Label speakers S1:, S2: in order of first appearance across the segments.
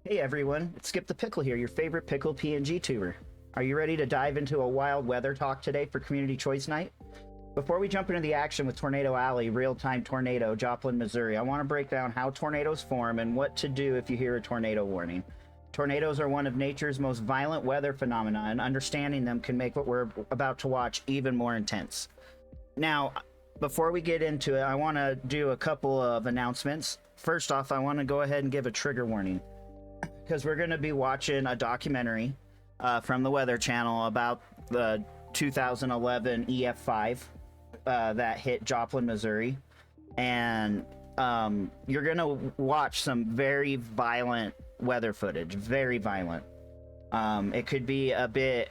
S1: Hey everyone, it's SkipthePickle here, your favorite pickle PNG tuber. Are you ready to dive into a wild weather talk today for Community Choice Night? Before we jump into the action with Tornado Alley, real-time tornado, Joplin, Missouri, I want to break down how tornadoes form and what to do if you hear a tornado warning. Tornadoes are one of nature's most violent weather phenomena, and understanding them can make what we're about to watch even more intense. Now, before we get into it, I want to do a couple of announcements. First off, I want to go ahead and give a trigger warning, because we're going to be watching a documentary from the Weather Channel about the 2011 EF5 that hit Joplin, Missouri. And you're going to watch some very violent weather footage, very violent. It could be a bit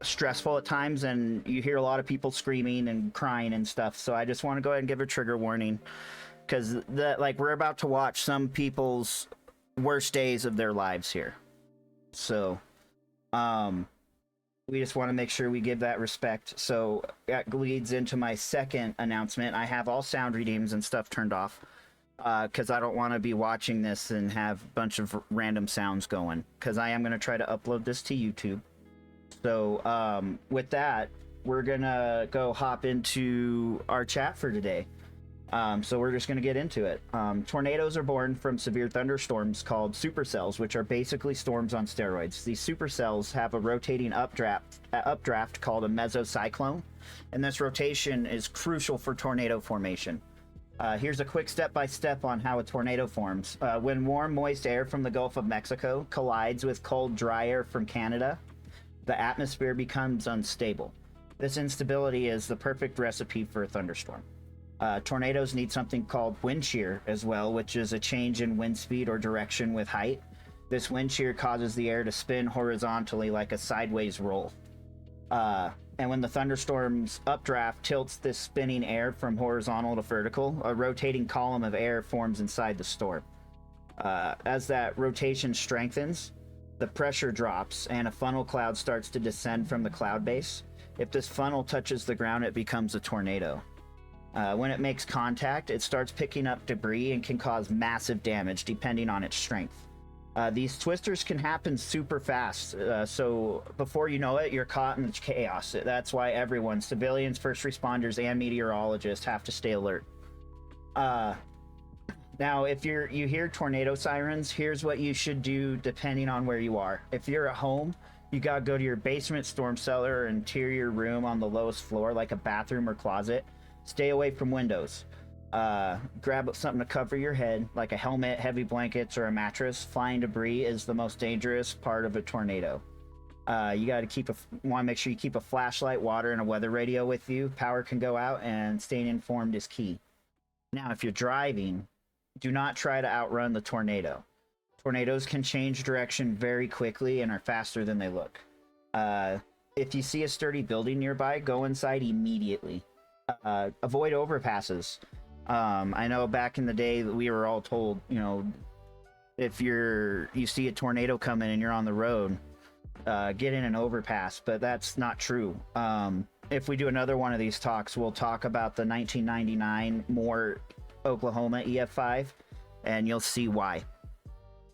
S1: stressful at times, and you hear a lot of people screaming and crying and stuff. So I just want to go ahead and give a trigger warning, because we're about to watch some people's worst days of their lives here. So we just want to make sure we give that respect. So that leads into my second announcement. I have all sound redeems and stuff turned off, because I don't want to be watching this and have a bunch of random sounds going, because I am going to try to upload this to YouTube. So with that, we're going to go hop into our chat for today. So we're just going to get into it. Tornadoes are born from severe thunderstorms called supercells, which are basically storms on steroids. These supercells have a rotating updraft called a mesocyclone, and this rotation is crucial for tornado formation. Here's a quick step-by-step on how a tornado forms. When warm, moist air from the Gulf of Mexico collides with cold, dry air from Canada, the atmosphere becomes unstable. This instability is the perfect recipe for a thunderstorm. Tornadoes need something called wind shear as well, which is a change in wind speed or direction with height. This wind shear causes the air to spin horizontally like a sideways roll. And when the thunderstorm's updraft tilts this spinning air from horizontal to vertical, a rotating column of air forms inside the storm. As that rotation strengthens, the pressure drops and a funnel cloud starts to descend from the cloud base. If this funnel touches the ground, it becomes a tornado. When it makes contact, it starts picking up debris and can cause massive damage depending on its strength. These twisters can happen super fast, so before you know it, you're caught in chaos. That's why everyone, civilians, first responders, and meteorologists have to stay alert. Now, if you hear tornado sirens, here's what you should do depending on where you are. If you're at home, you gotta go to your basement, storm cellar, or interior room on the lowest floor, like a bathroom or closet. Stay away from windows. Grab something to cover your head, like a helmet, heavy blankets, or a mattress. Flying debris is the most dangerous part of a tornado. You got to want to make sure you keep a flashlight, water, and a weather radio with you. Power can go out, and staying informed is key. Now, if you're driving, do not try to outrun the tornado. Tornadoes can change direction very quickly and are faster than they look. If you see a sturdy building nearby, go inside immediately. Avoid overpasses. I know back in the day we were all told, if you see a tornado coming and you're on the road, get in an overpass, but that's not true. If we do another one of these talks, we'll talk about the 1999 Moore, Oklahoma EF5, and you'll see why.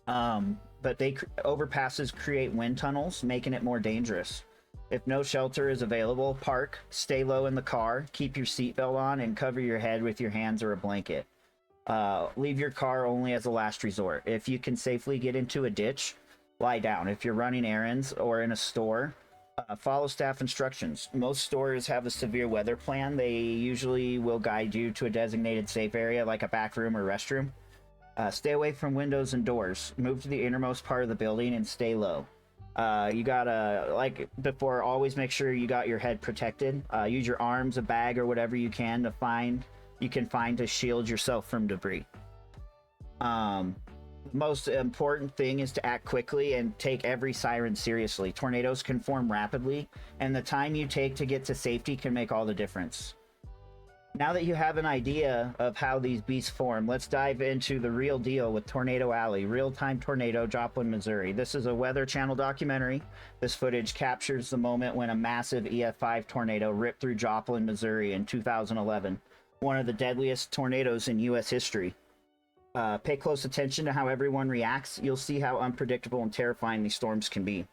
S1: But overpasses create wind tunnels, making it more dangerous. If no shelter is available, park, stay low in the car, keep your seatbelt on, and cover your head with your hands or a blanket. Leave your car only as a last resort. If you can safely get into a ditch, lie down. If you're running errands or in a store, follow staff instructions. Most stores have a severe weather plan. They usually will guide you to a designated safe area like a back room or restroom. Stay away from windows and doors. Move to the innermost part of the building and stay low. You gotta, like before, always make sure you got your head protected. Use your arms, a bag, or whatever you can find to shield yourself from debris. Most important thing is to act quickly and take every siren seriously. Tornadoes can form rapidly, and the time you take to get to safety can make all the difference. Now that you have an idea of how these beasts form, let's dive into the real deal with Tornado Alley, real-time tornado, Joplin, Missouri. This is a Weather Channel documentary. This footage captures the moment when a massive EF5 tornado ripped through Joplin, Missouri in 2011, one of the deadliest tornadoes in U.S. history. Pay close attention to how everyone reacts. You'll see how unpredictable and terrifying these storms can be.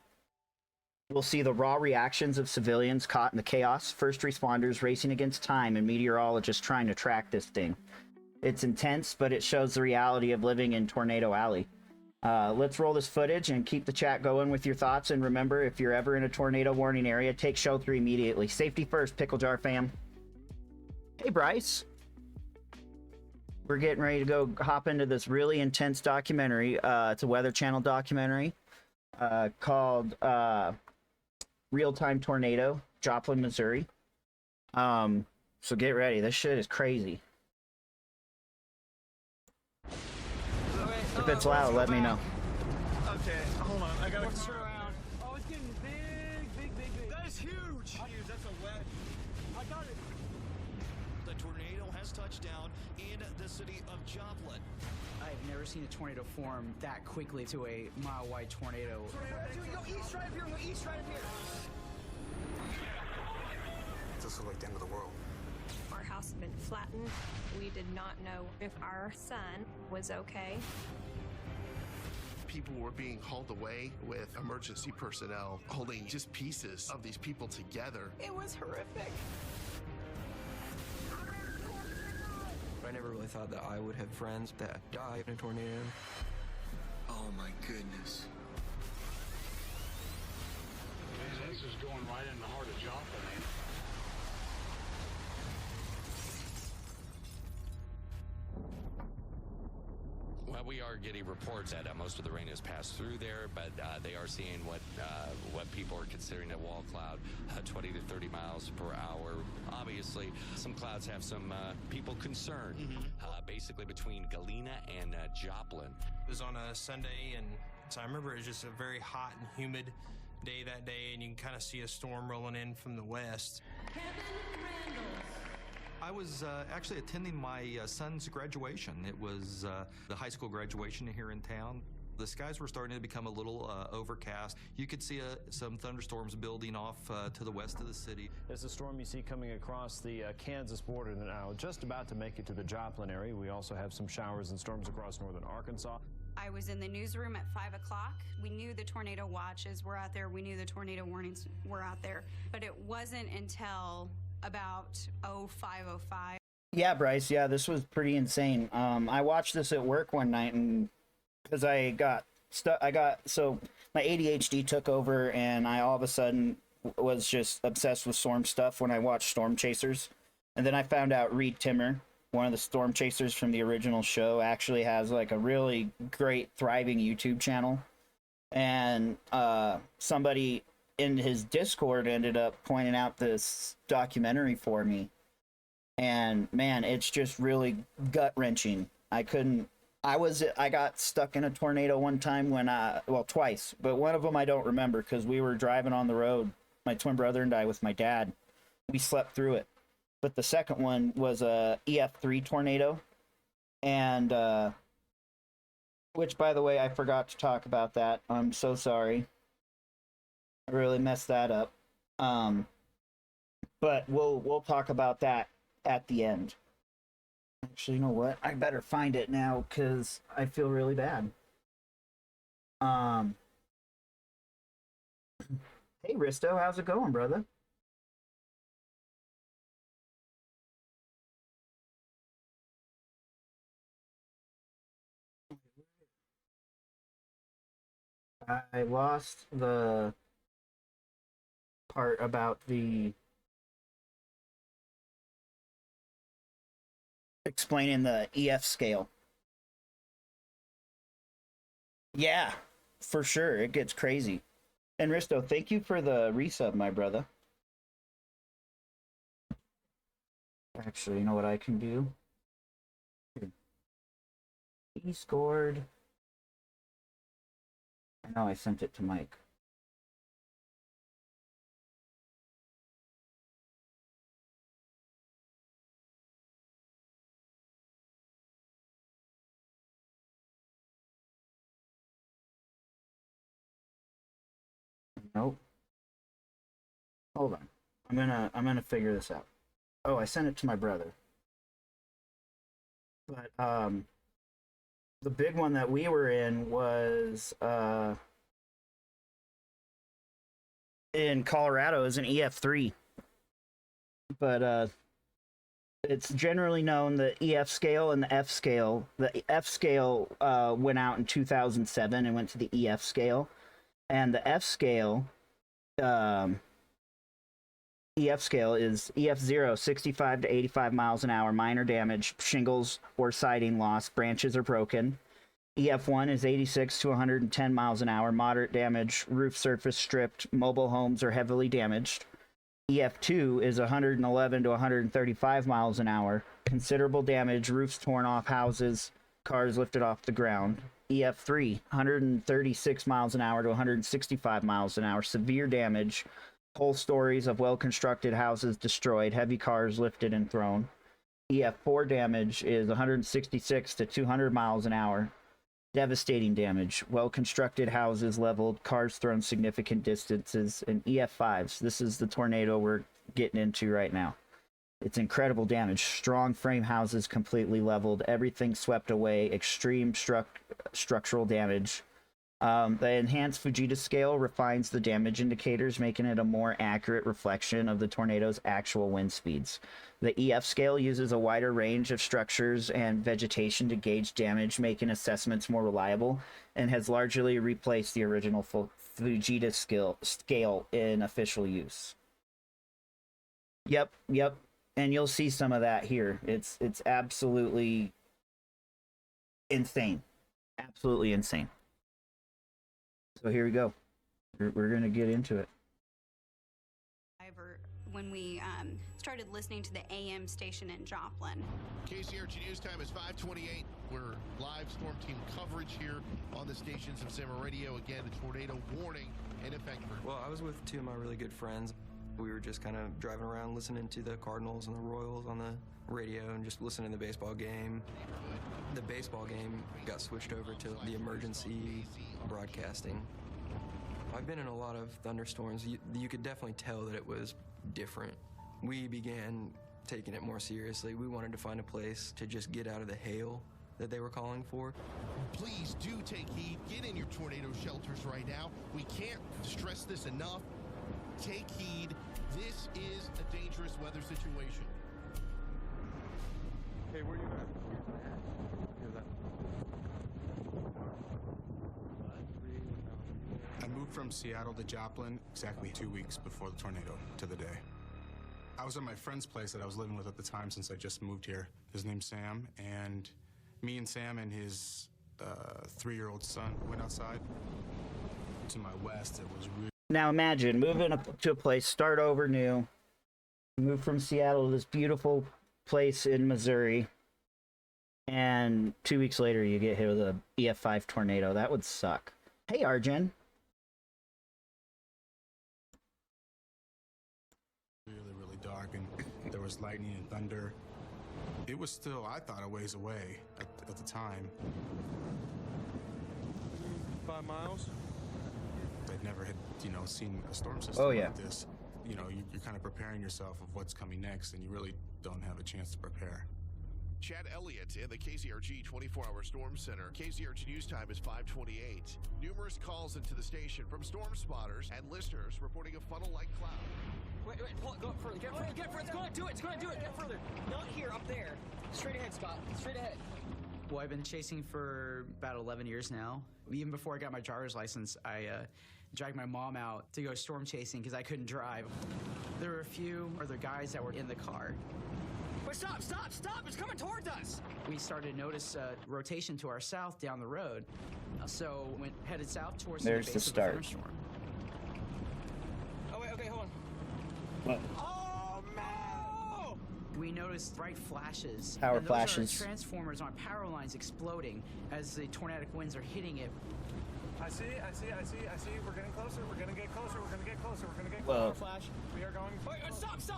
S1: We'll see the raw reactions of civilians caught in the chaos, first responders racing against time, and meteorologists trying to track this thing. It's intense, but it shows the reality of living in Tornado Alley. Let's roll this footage and keep the chat going with your thoughts. And remember, if you're ever in a tornado warning area, take shelter immediately. Safety first, Pickle Jar fam. Hey, Bryce. We're getting ready to go hop into this really intense documentary. It's a Weather Channel documentary called Real-Time Tornado, Joplin, Missouri. So get ready. This shit is crazy. If it's loud, let me know.
S2: Okay, hold on. I gotta
S3: turn around. Oh, it's getting big.
S2: That is huge. That's a wedge.
S3: I got it.
S4: The tornado has touched down in the city of Joplin.
S5: I've never seen a tornado form that quickly to a mile-wide tornado.
S2: Dude, go east right up here. Go east right up here.
S6: This looks like the end of the world.
S7: Our house had been flattened. We did not know if our son was okay.
S8: People were being hauled away with emergency personnel holding just pieces of these people together.
S7: It was horrific.
S6: I never really thought that I would have friends that died in a tornado. Oh my goodness.
S3: This is going right in the heart of Joplin, ain't it?
S9: Well, we are getting reports that most of the rain has passed through there, but they are seeing what people are considering a wall cloud, 20 to 30 miles per hour. Obviously, some clouds have some people concerned, basically between Galena and Joplin.
S10: It was on a Sunday, and so I remember it was just a very hot and humid day that day, and you can kind of see a storm rolling in from the west.
S11: I was actually attending my son's graduation. It was the high school graduation here in town. The skies were starting to become a little overcast. You could see some thunderstorms building off to the west of the city.
S12: It's a storm you see coming across the Kansas border now, just about to make it to the Joplin area. We also have some showers and storms across northern Arkansas.
S13: I was in the newsroom at 5 o'clock. We knew the tornado watches were out there. We knew the tornado warnings were out there. But it wasn't until about 05:05.
S1: Yeah, Bryce. Yeah, this was pretty insane. I watched this at work one night, and because I got stuck, so my ADHD took over, and I all of a sudden was just obsessed with storm stuff when I watched Storm Chasers, and then I found out Reed Timmer, one of the Storm Chasers from the original show, actually has like a really great, thriving YouTube channel, and somebody in his Discord ended up pointing out this documentary for me, and man, it's just really gut-wrenching. I got stuck in a tornado one time twice, but one of them I don't remember because we were driving on the road, my twin brother and I, with my dad. We slept through it. But the second one was a EF3 tornado, and which, by the way, I forgot to talk about that. I'm so sorry. I really messed that up. But we'll talk about that at the end. Actually, you know what? I better find it now because I feel really bad. Hey, Risto, how's it going, brother? I lost the part about the explaining the EF scale. Yeah, for sure. It gets crazy. And Risto, thank you for the resub, my brother. Actually, you know what I can do? He scored. I know I sent it to Mike. Nope. Hold on. I'm gonna figure this out. Oh, I sent it to my brother. But The big one that we were in was in Colorado, is an EF3. But it's generally known the EF scale and the F scale. The F scale went out in 2007 and went to the EF scale. And the F scale, EF scale is EF0, 65 to 85 miles an hour, minor damage, shingles or siding loss, branches are broken. EF1 is 86 to 110 miles an hour, moderate damage, roof surface stripped, mobile homes are heavily damaged. EF2 is 111 to 135 miles an hour, considerable damage, roofs torn off, houses, cars lifted off the ground. EF3, 136 miles an hour to 165 miles an hour, severe damage, whole stories of well-constructed houses destroyed, heavy cars lifted and thrown. EF4 damage is 166 to 200 miles an hour, devastating damage, well-constructed houses leveled, cars thrown significant distances. And EF5s, this is the tornado we're getting into right now. It's incredible damage, strong frame houses completely leveled, everything swept away, extreme structural damage. The enhanced Fujita scale refines the damage indicators, making it a more accurate reflection of the tornado's actual wind speeds. The EF scale uses a wider range of structures and vegetation to gauge damage, making assessments more reliable, and has largely replaced the original Fujita scale in official use. Yep. And you'll see some of that here. It's absolutely insane. Absolutely insane. So here we go. We're going to get into it.
S13: When we started listening to the AM station in Joplin.
S8: KCRG News Time is 5:28. We're live storm team coverage here on the stations of Simmer Radio. Again, the tornado warning in effect.
S6: Well, I was with two of my really good friends. We were just kind of driving around listening to the Cardinals and the Royals on the radio and just listening to the baseball game. The baseball game got switched over to the emergency broadcasting. I've been in a lot of thunderstorms. You could definitely tell that it was different. We began taking it more seriously. We wanted to find a place to just get out of the hail that they were calling for.
S8: Please do take heed. Get in your tornado shelters right now. We can't stress this enough. Take heed. This is a dangerous weather situation.
S3: Hey, where you at?
S14: I moved from Seattle to Joplin exactly 2 weeks before the tornado, to the day. I was at my friend's place that I was living with at the time since I just moved here. His name's Sam, and me and Sam and his 3-year-old son went outside. To my west, it was really...
S1: Now imagine moving up to a place, start over new, move from Seattle to this beautiful place in Missouri, and 2 weeks later you get hit with a EF5 tornado. That would suck. Hey, Arjen.
S14: Really dark, and there was lightning and thunder. It was still, I thought, a ways away at the time.
S3: 5 miles?
S14: I'd never had, seen a storm system like this. You're kind of preparing yourself of what's coming next, and you really don't have a chance to prepare.
S8: Chad Elliott in the KCRG 24-hour Storm Center. KCRG News Time is 5:28. Numerous calls into the station from storm spotters and listeners reporting a funnel-like cloud.
S2: Wait, pull it, go up further. Get further. It's going to do it. It's going to do it. Get further. Not here, up there. Straight ahead, Scott. Straight ahead.
S5: Well, I've been chasing for about 11 years now. Even before I got my driver's license, I dragged my mom out to go storm chasing because I couldn't drive. There were a few other guys that were in the car.
S2: Wait, stop. It's coming towards us.
S5: We started to notice rotation to our south down the road. So went headed south towards
S1: There's
S5: the
S1: the
S5: base
S1: start.
S5: of the thunderstorm.
S2: Oh, wait, okay, hold on.
S1: What?
S2: Oh, no!
S5: We noticed bright flashes.
S1: Power
S5: and those
S1: flashes.
S5: are transformers on power lines exploding as the tornadic winds are hitting it.
S3: I see. We're getting closer. We're gonna get closer.
S1: Whoa.
S3: Flash. We are going.
S2: Wait, stop. It's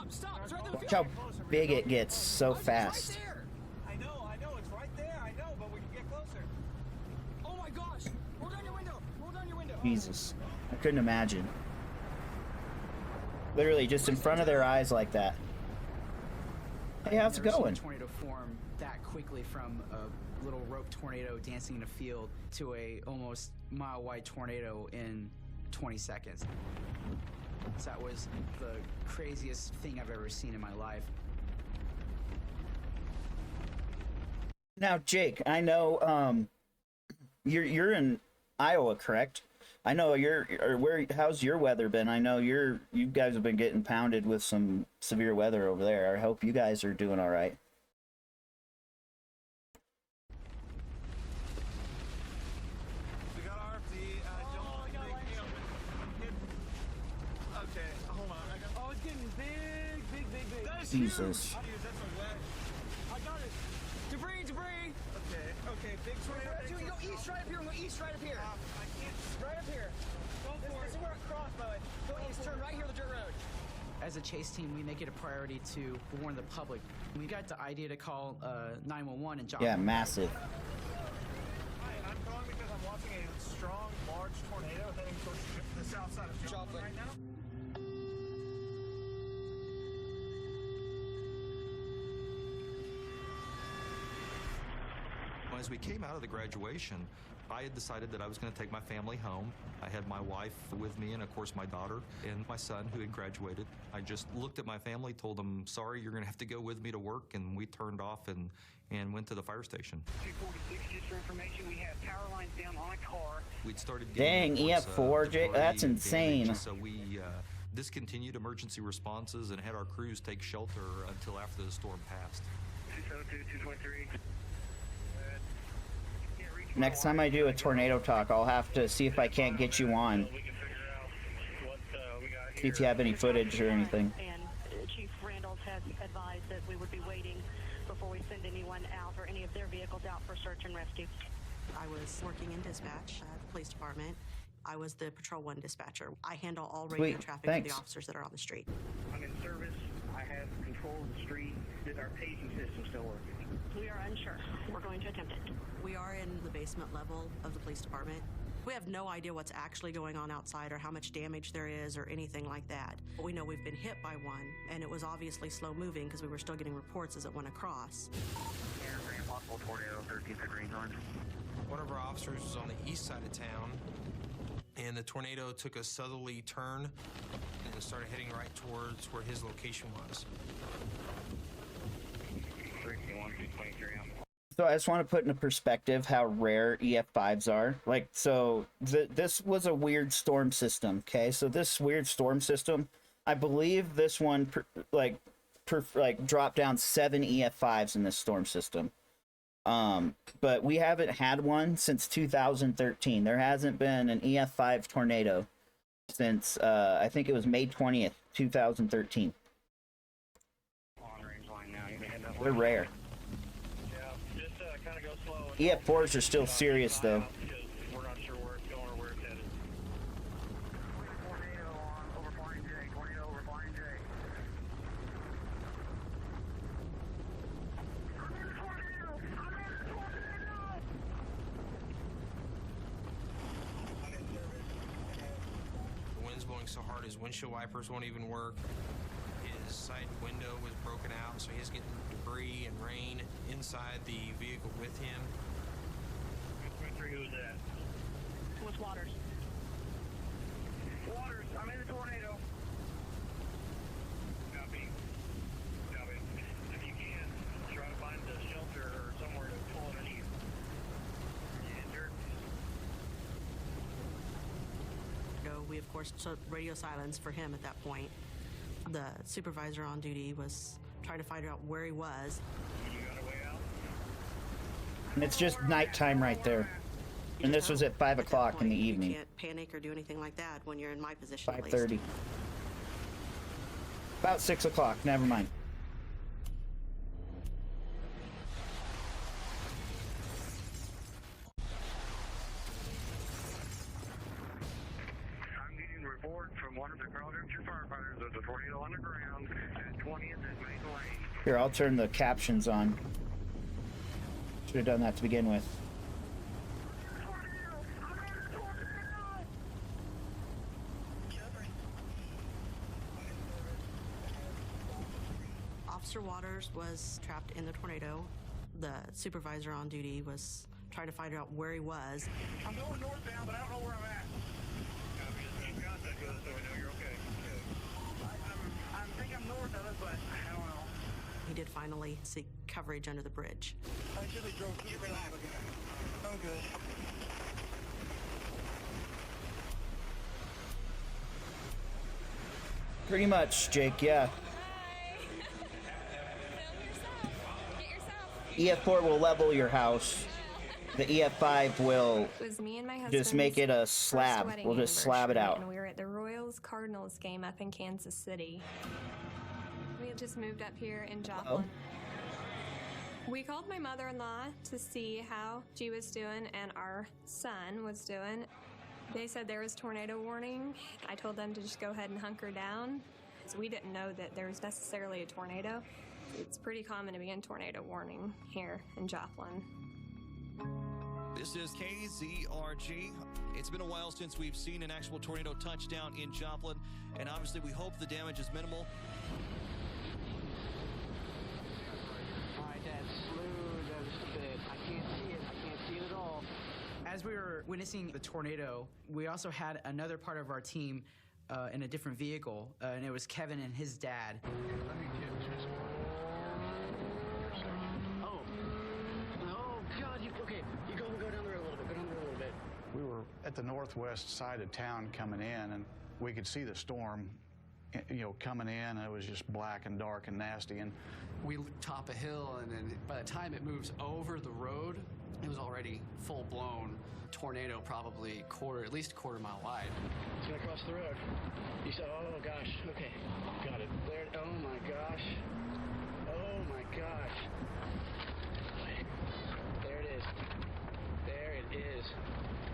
S2: right there.
S1: Watch how big it gets so fast.
S2: It's right there.
S3: I know. It's right there. I know, but we can get closer.
S2: Oh my gosh. Roll down your window.
S1: Jesus. I couldn't imagine. Literally just in front of their eyes like that. Hey, how's it
S5: Never seen
S1: going?
S5: a tornado form that quickly from a little rope tornado dancing in a field to a almost mile-wide tornado in 20 seconds. So that was the craziest thing I've ever seen in my life.
S1: Now, Jake, I know you're in Iowa, correct? I know how's your weather been? I know you guys have been getting pounded with some severe weather over there. I hope you guys are doing all right.
S4: We got RFD. Okay, hold on. Oh, it's getting big. That's
S1: Jesus.
S4: huge. I got it. Debris. Okay, big tornado.
S2: Dude, go east right up here. Go east right up here.
S4: I can't.
S2: Right up here. This is where it crossed, bud. Go east. Turn right here on the dirt road.
S5: As a chase team, we make it a priority to warn the public. We got the idea to call 911 and Joplin.
S1: Yeah, massive.
S4: Hi, I'm calling because I'm watching a strong, large tornado heading towards the south side of Joplin right now.
S11: As we came out of the graduation, I had decided that I was going to take my family home. I had my wife with me and, of course, my daughter and my son who had graduated. I just looked at my family, told them, sorry, you're going to have to go with me to work, and we turned off and went to the fire station.
S3: 246, just for information, we have power lines down on a car.
S11: We'd started
S1: Dang,
S11: getting reports,
S1: EF4, Jake,
S11: debris
S1: that's
S11: and
S1: insane.
S11: damage, so we discontinued emergency responses and had our crews take shelter until after the storm passed.
S3: 272, 223.
S1: Next time I do a tornado talk, I'll have to see if I can't get you on. See if you have any footage or anything.
S15: And Chief Randall has advised that we would be waiting before we send anyone out or any of their vehicles out for search and rescue.
S16: I was working in dispatch at the police department. I was the Patrol 1 dispatcher. I handle all radio
S1: Sweet,
S16: traffic for
S1: thanks.
S16: the officers that are on the street.
S3: I'm in service. I have control of the street. Is our paging system still working?
S15: We are unsure. We're going to attempt it.
S16: We are in the basement level of the police department. We have no idea what's actually going on outside or how much damage there is or anything like that. But we know we've been hit by one, and it was obviously slow moving because we were still getting reports as it went across.
S3: Possible tornado, 13th degree north.
S10: One of our officers was on the east side of town, and the tornado took a southerly turn and started heading right towards where his location was.
S3: 321, 223.
S1: So I just want to put into perspective how rare EF5s are. Like, so this was a weird storm system, okay? So this weird storm system, I believe this one dropped down 7 EF5s in this storm system. But we haven't had one since 2013. There hasn't been an EF5 tornado since I think it was May 20th, 2013.
S3: On range line now. You may head that way.
S1: They're rare.
S3: Yeah, just kind of go slow.
S1: EF4s are still serious though.
S3: We're not sure where it's going or where it's headed. Tornado on over Flying J. Tornado over Flying J.
S10: The wind's blowing so hard his windshield wipers won't even work. His side window was broken out, so he's getting debris and rain inside the vehicle with him.
S3: 223, who's that?
S15: With Waters.
S3: Waters, I'm in the tornado. Copy. Copy. If you can, try to find a shelter or somewhere to pull underneath. Injured.
S16: We, of course, took radio silence for him at that point. The supervisor on duty was trying to find out where he was.
S3: You got a way out?
S1: And it's just nighttime right there. And this was at 5 o'clock in the evening.
S16: You can't panic or do anything like that when you're in my position.
S1: 5:30. About 6 o'clock. Never mind.
S3: I'm getting a report from one of the Carlton firefighters. There's a tornado on the ground at 20th and Main Lane.
S1: Here, I'll turn the captions on. Should have done that to begin with.
S16: Officer Waters was trapped in the tornado. The supervisor on duty was trying to find out where he was.
S4: I'm going northbound, but I don't know where I'm at.
S3: Keep contact with us so we know you're okay.
S4: I think I'm north of it, but I don't know.
S16: He did finally seek coverage under the bridge.
S4: I actually drove through the lab again. I'm good.
S1: Pretty much, Jake, yeah. EF4 will level your house. The EF5 will
S7: It was me and my
S1: just make it a slab. We'll just slab it out.
S7: And we were at the Royals-Cardinals game up in Kansas City. We had just moved up here in Joplin. We called my mother-in-law to see how she was doing and our son was doing. They said there was tornado warning. I told them to just go ahead and hunker down. So we didn't know that there was necessarily a tornado. It's pretty common to be in tornado warning here in Joplin.
S17: This is KZRG. It's been a while since we've seen an actual tornado touchdown in Joplin, and obviously we hope the damage is minimal.
S2: All right, Dad, slow down just a bit. I can't see it. I can't see it at all.
S5: As we were witnessing the tornado, we also had another part of our team in a different vehicle, and it was Kevin and his dad.
S3: Let me get just
S2: Oh, God, okay, you go down the road a little bit,
S18: We were at the northwest side of town coming in, and we could see the storm, coming in, and it was just black and dark and nasty. And
S19: we top a hill, and then by the time it moves over the road, it was already full-blown tornado, probably at least a quarter mile wide.
S2: It's gonna cross the road. You said, oh gosh, okay, got it. There, oh my gosh. Oh my gosh. There it is. There it is.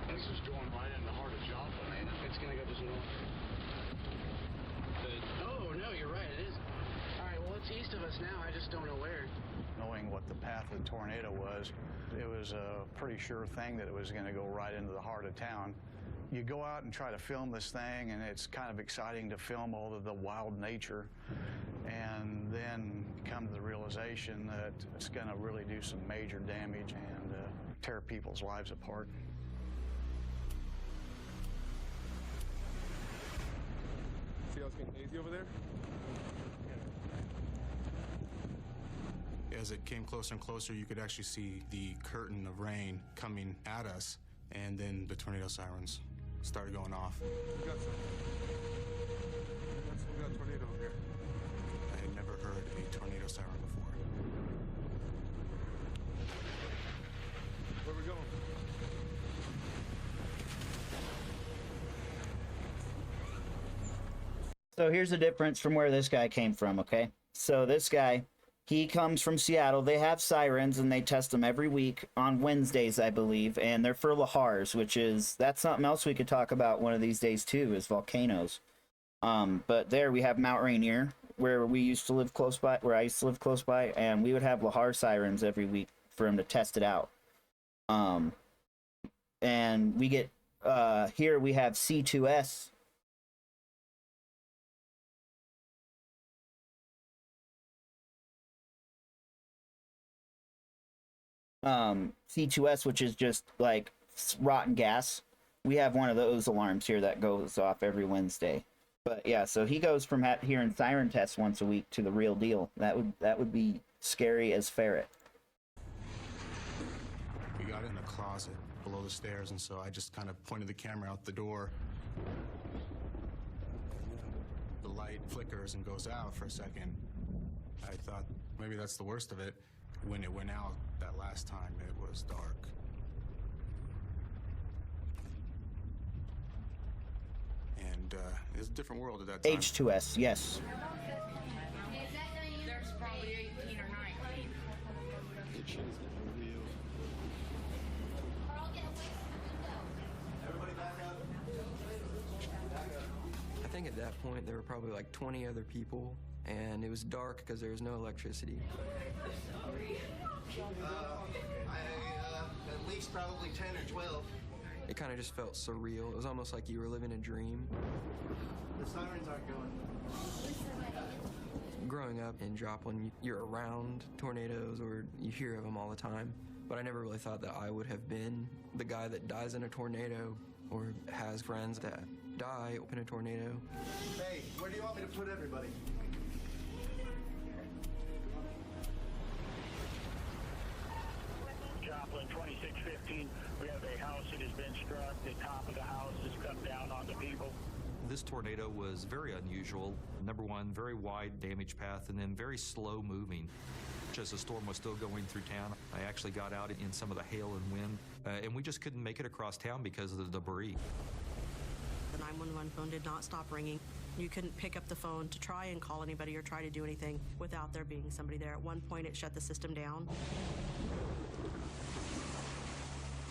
S3: This is going right in the heart of Joplin, ain't it?
S2: It's gonna go just north. Oh no, you're right, it is. All right, well it's east of us now, I just don't know where.
S18: knowing what the path of the tornado was, it was a pretty sure thing that it was going to go right into the heart of town. You go out and try to film this thing, and it's kind of exciting to film all of the wild nature, and then come to the realization that it's going to really do some major damage and tear people's lives apart.
S4: See how it's getting hazy over there?
S14: As it came closer and closer, you could actually see the curtain of rain coming at us, and then the tornado sirens started going off.
S4: We got a tornado over here.
S14: I had never heard a tornado siren before.
S4: Where are we going?
S1: So here's the difference from where this guy came from, okay? So this guy, he comes from Seattle. They have sirens, and they test them every week on Wednesdays, I believe, and they're for lahars, that's something else we could talk about one of these days, too, is volcanoes. But there we have Mount Rainier, where we used to live close by, where I used to live close by, and we would have lahar sirens every week for them to test it out. And we get, here we have C2S. C2S, which is just like rotten gas. We have one of those alarms here that goes off every Wednesday. But yeah, so he goes from hearing siren tests once a week to the real deal. That would be scary as ferret.
S14: We got in the closet below the stairs, and so I just kind of pointed the camera out the door. The light flickers and goes out for a second. I thought maybe that's the worst of it. When it went out that last time, it was dark. And it was a different world at that time.
S1: H2S, yes.
S20: There's probably 18 or 19.
S6: I think at that point there were probably like 20 other people, and it was dark because there was no electricity.
S21: At least probably 10 or 12.
S6: It kind of just felt surreal. It was almost like you were living a dream.
S21: The sirens aren't going.
S6: Growing up in Joplin, you're around tornadoes or you hear of them all the time, but I never really thought that I would have been the guy that dies in a tornado or has friends that die in a tornado.
S21: Hey, where do you want me to put everybody?
S3: Joplin 2615, we have a house that has been struck. The top of the house has come down on the people.
S11: This tornado was very unusual. Number one, very wide damage path, and then very slow moving. As the storm was still going through town, I actually got out in some of the hail and wind, and we just couldn't make it across town because of the debris.
S16: The 911 phone did not stop ringing. You couldn't pick up the phone to try and call anybody or try to do anything without there being somebody there. At one point, it shut the system down.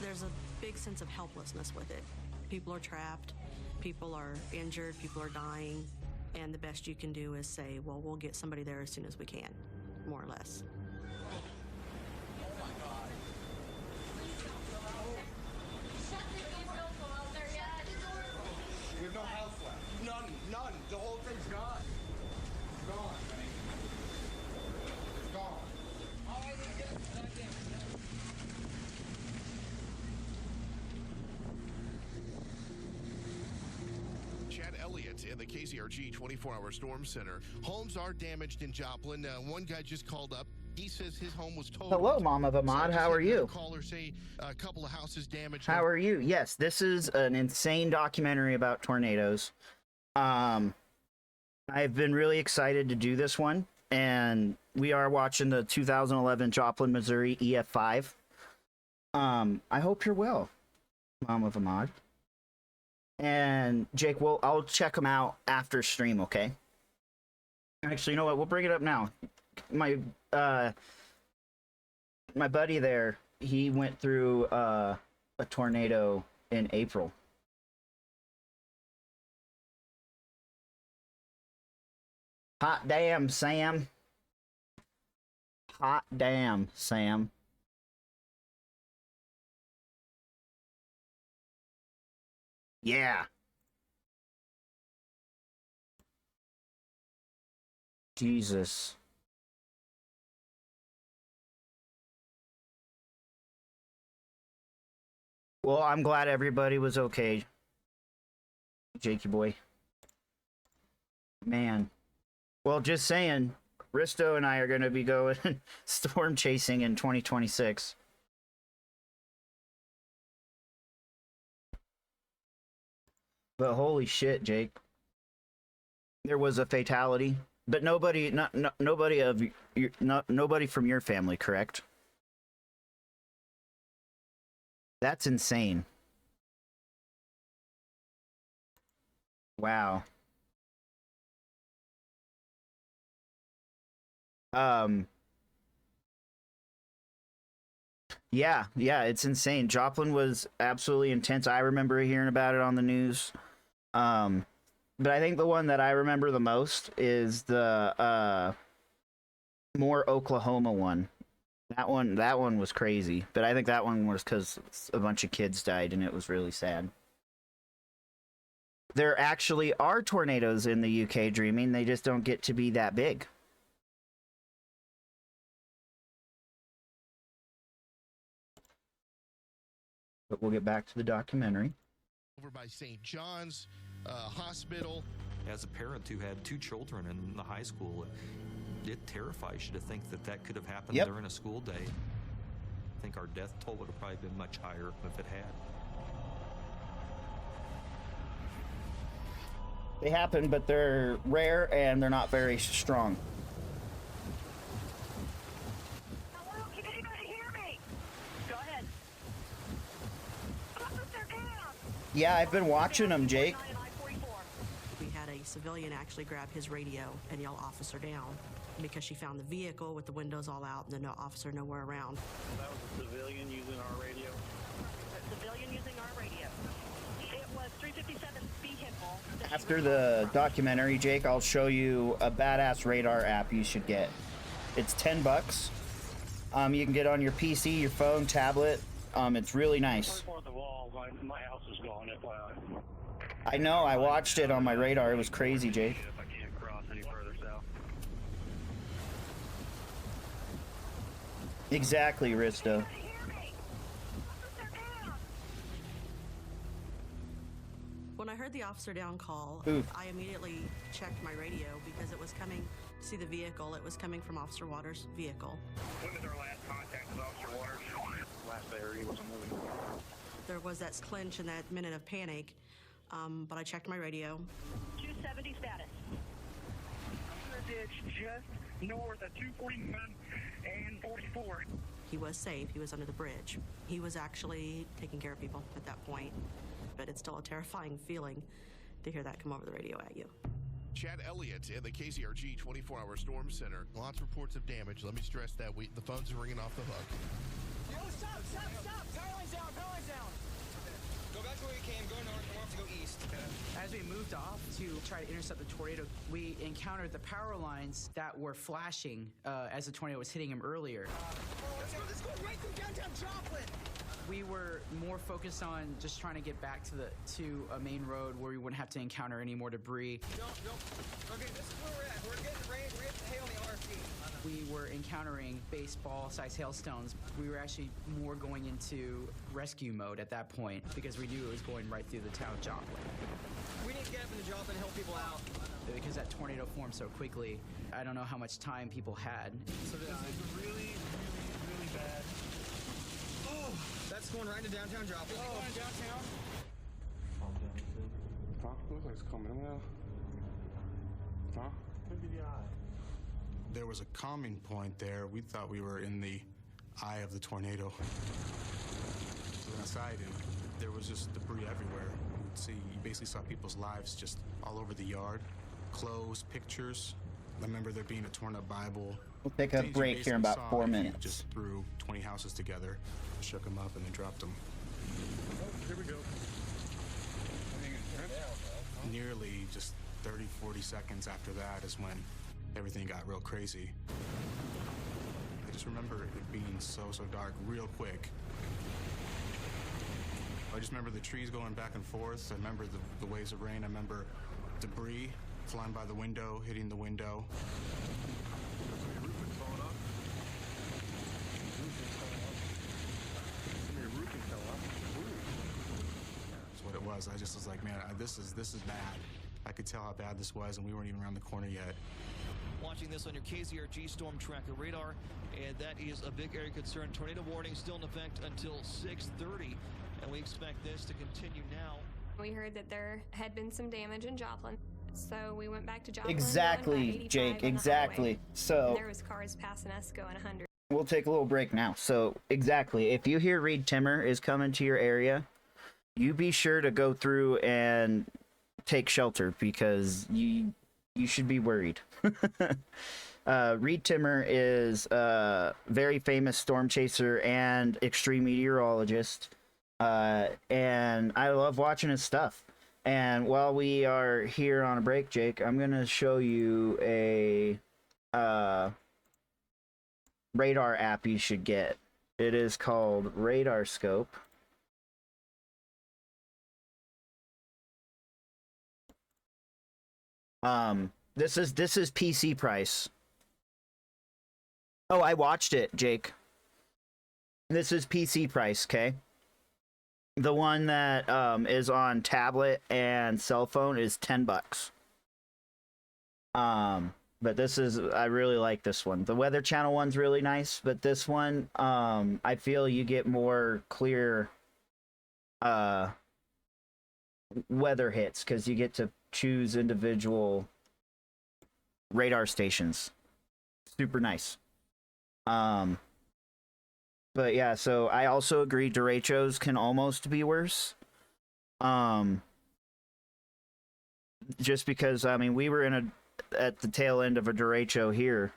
S16: There's a big sense of helplessness with it. People are trapped, people are injured, people are dying, and the best you can do is say, well, we'll get somebody there as soon as we can, more or less.
S21: We have no house left. None. The whole thing's gone. It's gone, man. It's gone.
S8: Chad Elliott in the KZRG 24-hour storm center. Homes are damaged in Joplin. One guy just called up. He says his home was totaled.
S1: Hello, Mom of Ahmad. How are you?
S8: Caller say a couple of houses damaged.
S1: How are you? Yes, this is an insane documentary about tornadoes. I've been really excited to do this one, and we are watching the 2011 Joplin, Missouri EF5. I hope you're well, Mom of Ahmad. And Jake, I'll check them out after stream, okay? Actually, you know what? We'll bring it up now. My buddy there, he went through a tornado in April. Hot damn, Sam. Hot damn, Sam. Yeah. Jesus. Well, I'm glad everybody was okay. Jakey boy. Man. Well, just saying, Risto and I are going to be going storm chasing in 2026. But holy shit, Jake. There was a fatality, but nobody from your family, correct? That's insane. Wow. Yeah, it's insane. Joplin was absolutely intense. I remember hearing about it on the news. But I think the one that I remember the most is the Moore, Oklahoma one. That one was crazy. But I think that one was because a bunch of kids died and it was really sad. There actually are tornadoes in the UK, Dreaming. They just don't get to be that big. But we'll get back to the documentary.
S8: Over by St. John's Hospital.
S11: As a parent who had 2 children in the high school, it terrifies you to think that could have happened during a school day. I think our death toll would have probably been much higher if it had.
S1: They happen, but they're rare and they're not very strong.
S15: Hello, can anybody hear me? Go ahead. Officer down.
S1: Yeah, I've been watching them, Jake.
S16: We had a civilian actually grab his radio and yell officer down because she found the vehicle with the windows all out and the officer nowhere around.
S3: That was a civilian using our radio.
S15: A civilian using our radio. It was 357's vehicle.
S1: After the documentary, Jake, I'll show you a badass radar app you should get. It's $10. You can get on your PC, your phone, tablet. It's really nice.
S3: Fourth of all, my house is gone, FYI.
S1: I know, I watched it on my radar. It was crazy, Jake.
S3: If I can't cross any further south.
S1: Exactly, Risto.
S16: When I heard the officer down call,
S1: Oof.
S16: I immediately checked my radio because it was coming to see the vehicle. It was coming from Officer Waters' vehicle.
S3: When was our last contact with Officer Waters? Last I heard, he wasn't moving.
S16: There was that clinch and that minute of panic, but I checked my radio.
S15: 270 status.
S3: I'm in a ditch just north of 249 and 44.
S16: He was safe. He was under the bridge. He was actually taking care of people at that point. But it's still a terrifying feeling to hear that come over the radio at you.
S8: Chad Elliott in the KZRG 24-hour storm center. Lots of reports of damage. Let me stress that the phones are ringing off the hook.
S21: Yo, stop! Power line's down! Go back to where you came. Go north. I want to go east.
S5: As we moved off to try to intercept the tornado, we encountered the power lines that were flashing as the tornado was hitting them earlier.
S21: Let's go right through downtown Joplin.
S5: We were more focused on just trying to get back to a main road where we wouldn't have to encounter any more debris.
S21: No. Okay, this is where we're at. We're getting rain. We're getting hail on the RFP.
S5: We were encountering baseball-sized hailstones. We were actually more going into rescue mode at that point because we knew it was going right through the town of Joplin.
S21: We need to get up into Joplin and help people out.
S5: Because that tornado formed so quickly, I don't know how much time people had.
S4: So this is really bad.
S21: Oh, that's going right into downtown Joplin.
S4: Oh, going downtown?
S14: Huh? Looks like it's coming now. Huh?
S4: Could be the eye.
S14: There was a calming point there. We thought we were in the eye of the tornado. We went outside and there was just debris everywhere. You basically saw people's lives just all over the yard. Clothes, pictures. I remember there being a torn up Bible.
S1: We'll take a break here in about 4 minutes.
S14: Just threw 20 houses together, shook them up, and then dropped them.
S4: Oh, here we go.
S14: Nearly just 30, 40 seconds after that is when everything got real crazy. I just remember it being so dark real quick. I just remember the trees going back and forth. I remember the waves of rain. I remember debris flying by the window, hitting the window. That's what it was. I just was like, man, this is bad. I could tell how bad this was, and we weren't even around the corner yet.
S17: Watching this on your KZRG Storm Tracker radar, and that is a big area of concern. Tornado warning still in effect until 6:30, and we expect this to continue now.
S7: We heard that there had been some damage in Joplin, so we went back to Joplin.
S1: Exactly, Jake, exactly. So
S7: and there was cars passing us going 100.
S1: we'll take a little break now. So exactly, if you hear Reed Timmer is coming to your area, you be sure to go through and take shelter because you should be worried. Reed Timmer is a very famous storm chaser and extreme meteorologist. And I love watching his stuff. And while we are here on a break, Jake, I'm going to show you a radar app you should get. It is called Radar Scope. This is PC price. Oh, I watched it, Jake. This is PC price, okay? The one that is on tablet and cell phone is $10. But this is, I really like this one. The Weather Channel one's really nice, but this one, I feel you get more clear weather hits because you get to choose individual radar stations. Super nice. But yeah, so I also agree derechos can almost be worse. Just because, I mean, we were at the tail end of a derecho here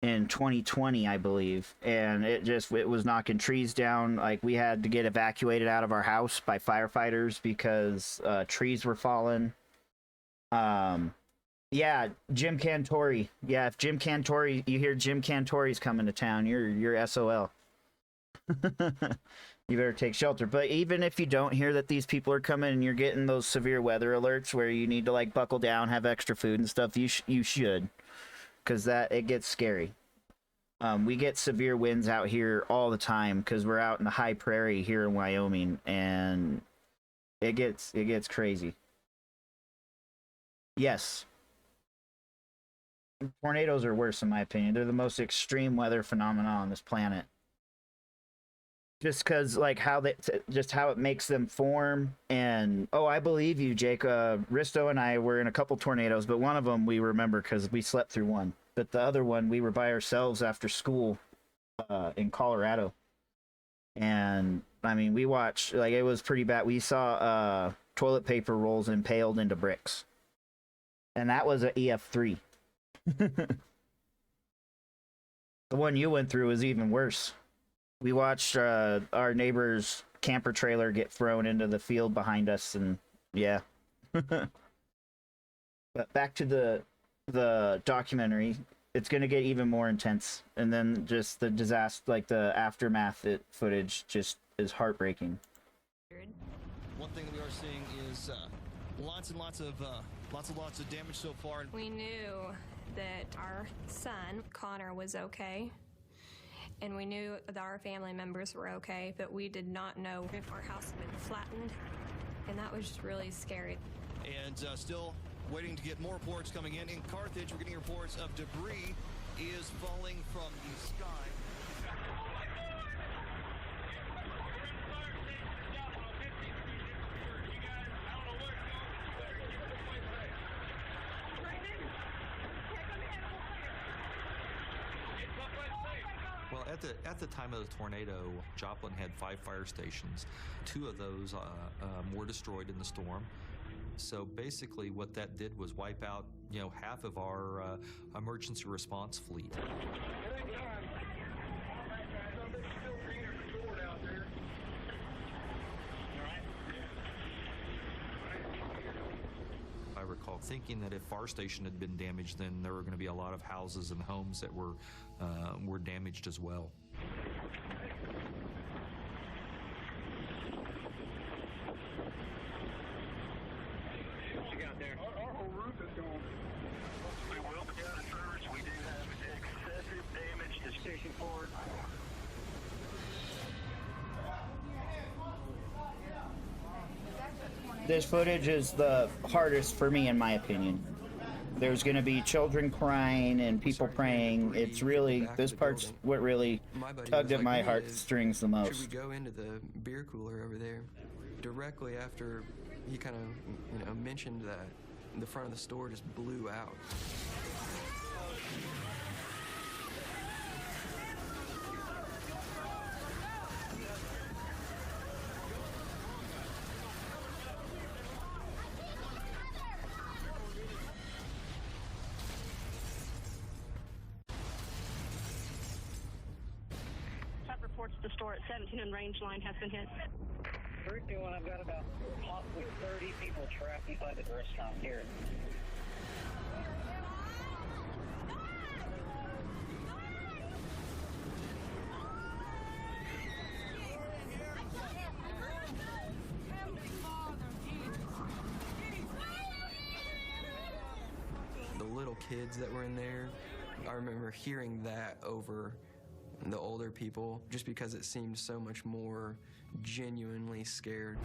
S1: in 2020, I believe, and it was knocking trees down. Like, we had to get evacuated out of our house by firefighters because trees were falling. Yeah, Jim Cantori. Yeah, if Jim Cantori, you hear Jim Cantori's coming to town, you're SOL. You better take shelter. But even if you don't hear that these people are coming and you're getting those severe weather alerts where you need to like buckle down, have extra food and stuff, you should, because it gets scary. We get severe winds out here all the time because we're out in the high prairie here in Wyoming, and it gets crazy. Yes. Tornadoes are worse in my opinion. They're the most extreme weather phenomenon on this planet. Just because, like, how it makes them form. And I believe you, Jake. Risto and I were in a couple tornadoes, but one of them we remember because we slept through one. But the other one, we were by ourselves after school in Colorado. And I mean, we watched, like, it was pretty bad. We saw toilet paper rolls impaled into bricks, and that was an EF3. The one you went through was even worse. We watched our neighbor's camper trailer get thrown into the field behind us, and yeah. But back to the documentary, it's going to get even more intense, and then just the disaster, like the aftermath footage just is heartbreaking.
S17: One thing that we are seeing is lots and lots of damage so far.
S7: We knew that our son, Connor, was okay. And we knew that our family members were okay, but we did not know if our house had been flattened. And that was just really scary.
S17: And still waiting to get more reports coming in. In Carthage, we're getting reports of debris is falling from the sky.
S11: Well, at the time of the tornado, Joplin had 5 fire stations. 2 of those were destroyed in the storm. So basically, what that did was wipe out, half of our emergency response fleet. I recall thinking that if our station had been damaged, then there were going to be a lot of houses and homes that were damaged as well.
S3: What you got there? Our whole roof is gone. We will be out of service. We do have excessive damage to Station 4.
S1: This footage is the hardest for me, in my opinion. There's going to be children crying and people praying. It's really, this part's what really tugged at my heartstrings the most.
S6: Should we go into the beer cooler over there? Directly after he kind of, mentioned that the front of the store just blew out.
S15: Reports the store at 17 and Range Line has been hit.
S3: We're doing, I've got about possibly 30 people trapped inside the restaurant here.
S6: The little kids that were in there, I remember hearing that over the older people, just because it seemed so much more genuinely scared.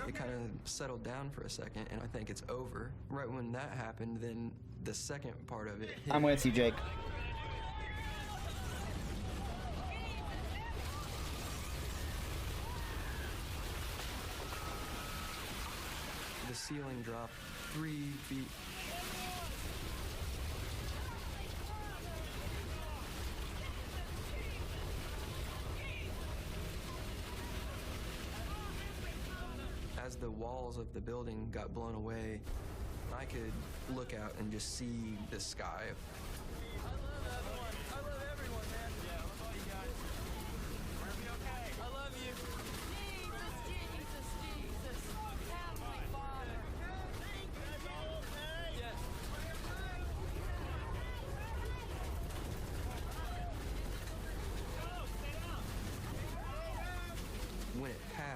S6: It kind of settled down for a second, and I think it's over. Right when that happened, then the second part of it hit.
S1: I'm with you, Jake.
S6: The ceiling dropped 3 feet. As the walls of the building got blown away, I could look out and just see the sky.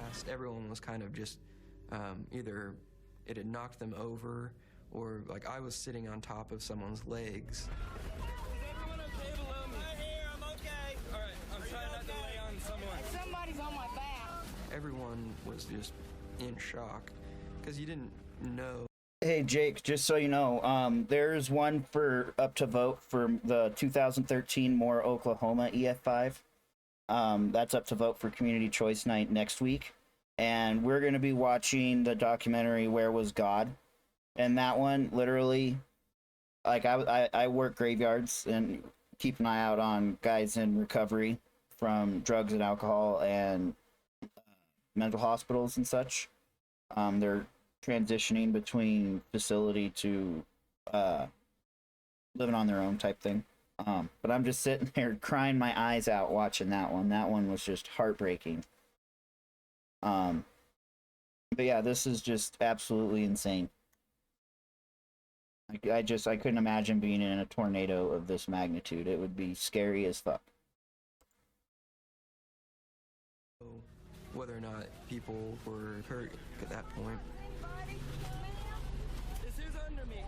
S6: fast. Everyone was kind of just either it had knocked them over, or like I was sitting on top of someone's legs.
S3: Is everyone okay below me? Right here, I'm okay. All right, I'm trying not to lay on someone. Somebody's on my back.
S6: Everyone was just in shock because you didn't know.
S1: Hey Jake, just so you know, there's one for up to vote for the 2013 Moore Oklahoma EF5. That's up to vote for Community Choice Night next week, and we're going to be watching the documentary Where Was God? And that one, literally, like I work graveyards and keep an eye out on guys in recovery from drugs and alcohol and mental hospitals and such. They're transitioning between facility to living on their own type thing. But I'm just sitting there crying my eyes out watching that one. That one was just heartbreaking. But yeah, this is just absolutely insane. I couldn't imagine being in a tornado of this magnitude. It would be scary as fuck.
S6: Whether or not people were hurt at that point.
S3: This is under me.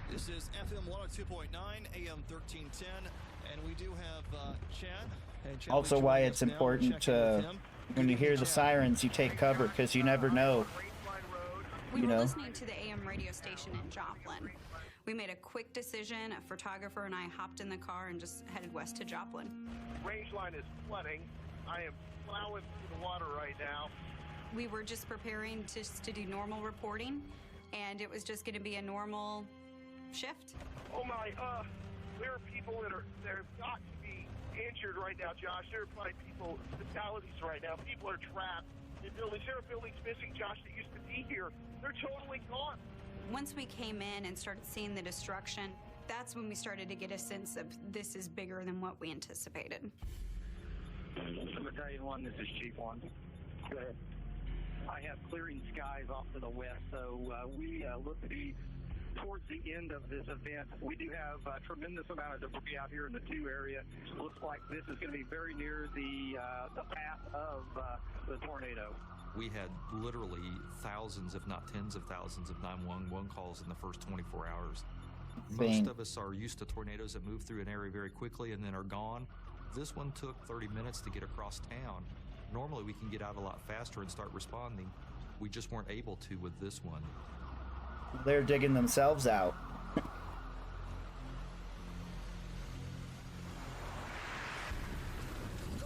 S17: This is FM 102.9, AM 1310, and we do have Chad. And Chad
S1: Also why it's important to, when you hear the sirens, you take cover, because you never know.
S13: We were listening to the AM radio station in Joplin. We made a quick decision. A photographer and I hopped in the car and just headed west to Joplin.
S3: Range line is flooding. I am plowing through the water right now.
S13: We were just preparing to do normal reporting, and it was just going to be a normal shift.
S3: Oh my, there are people that have got to be injured right now, Josh. There are probably people, fatalities right now. People are trapped in buildings. There are buildings missing, Josh, that used to be here. They're totally gone.
S13: Once we came in and started seeing the destruction, that's when we started to get a sense of this is bigger than what we anticipated.
S15: Battalion 1, this is Chief 1. Go ahead. I have clearing skies off to the west, so we look to be towards the end of this event. We do have a tremendous amount of debris out here in the 2 area. Looks like this is going to be very near the path of the tornado.
S11: We had literally thousands, if not tens of thousands, of 911 calls in the first 24 hours. Most of us are used to tornadoes that move through an area very quickly and then are gone. This one took 30 minutes to get across town. Normally we can get out a lot faster and start responding. We just weren't able to with this one.
S1: They're digging themselves out.
S5: Go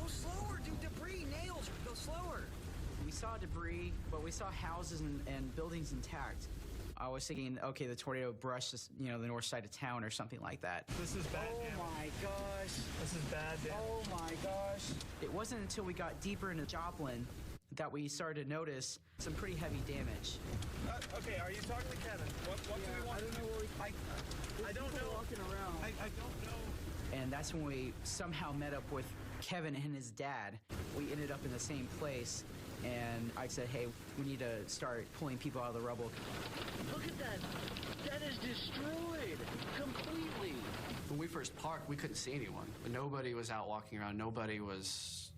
S5: slower, dude. Debris, nails. Go slower. We saw debris, but we saw houses and buildings intact. I was thinking, okay, the tornado brushed this, the north side of town or something like that.
S4: This is bad.
S5: Oh my gosh.
S4: This is bad.
S5: Oh my gosh. It wasn't until we got deeper into Joplin that we started to notice some pretty heavy damage.
S4: Okay, are you talking to Kevin? What do we want? I don't know where I don't know. Walking around. I don't know.
S5: And that's when we somehow met up with Kevin and his dad. We ended up in the same place, and I said, hey, we need to start pulling people out of the rubble.
S21: Look at that. That is destroyed completely.
S19: When we first parked, we couldn't see anyone. Nobody was out walking around. Nobody was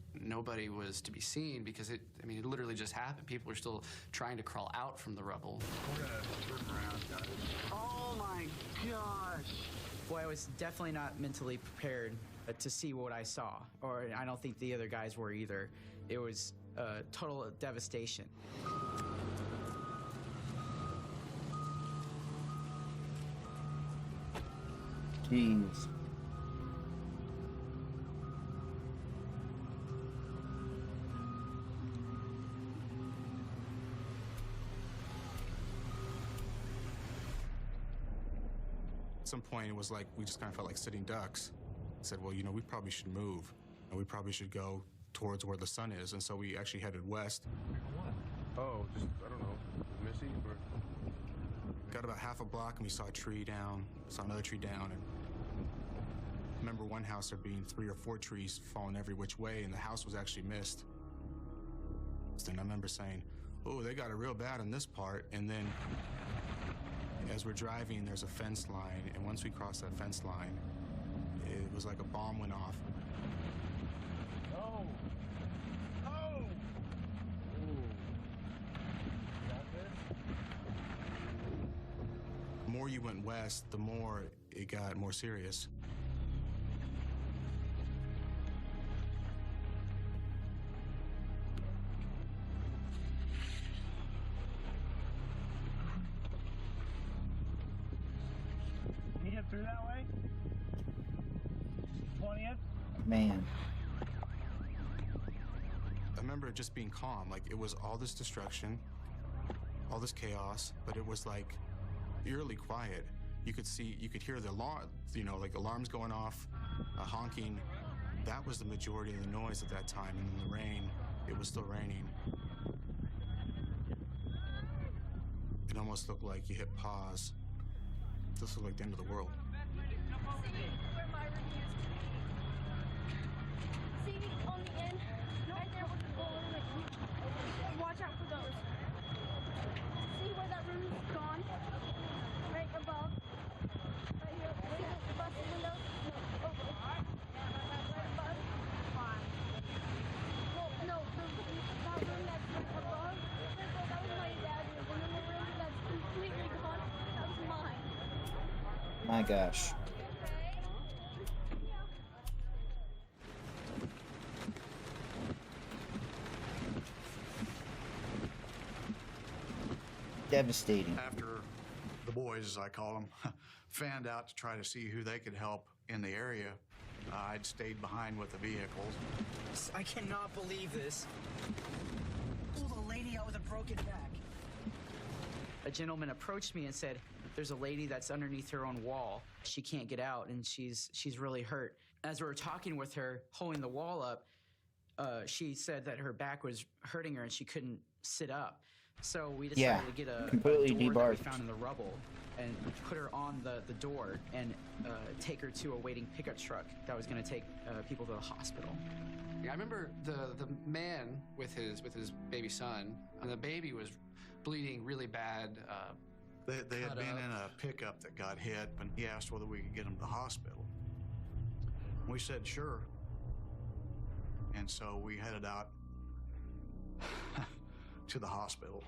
S19: to be seen because it literally just happened. People were still trying to crawl out from the rubble.
S21: We're gonna turn around, guys. Oh my gosh.
S5: Boy, I was definitely not mentally prepared to see what I saw, or I don't think the other guys were either. It was total devastation.
S1: Jeez.
S14: At some point, it was like we just kind of felt like sitting ducks. I said, well, we probably should move, and we probably should go towards where the sun is. And so we actually headed west.
S9: What? Oh, just, I don't know, Missy? Or...
S14: Got about half a block, and we saw a tree down, saw another tree down, and I remember one house there being 3 or 4 trees falling every which way, and the house was actually missed. And I remember saying, oh, they got it real bad in this part, and then as we're driving, there's a fence line, and once we crossed that fence line, it was like a bomb went off. more you went west, the more it got more serious.
S4: Can you get through that way? 20th?
S1: Man.
S14: I remember it just being calm. Like, it was all this destruction, all this chaos, but it was like eerily quiet. You could hear the alarm, like alarms going off, honking. That was the majority of the noise at that time. And in the rain, it was still raining. It almost looked like you hit pause. This looked like the end of the world.
S12: See, on the end, right there with the bullet. Watch out for those. See where that room is gone? Right above. Right here. See the busted window? No, over. Right above. Fine. Well, no, that room that's above, that was my dad's room. And then the room that's completely gone, that was mine.
S1: My gosh. Devastating.
S18: After the boys, as I call them, fanned out to try to see who they could help in the area, I'd stayed behind with the vehicles.
S5: I cannot believe this.
S12: Pulled a lady out with a broken back.
S5: A gentleman approached me and said, there's a lady that's underneath her own wall. She can't get out, and she's really hurt. As we were talking with her, holding the wall up, she said that her back was hurting her and she couldn't sit up. So we decided to get a
S1: completely
S5: door that we
S1: debarked.
S5: found in the rubble and put her on the door and take her to a waiting pickup truck that was going to take people to the hospital.
S19: I remember the man with his baby son, and the baby was bleeding really bad.
S18: They had been in a pickup that got hit, and he asked whether we could get him to the hospital. We said sure. And so we headed out to the hospital.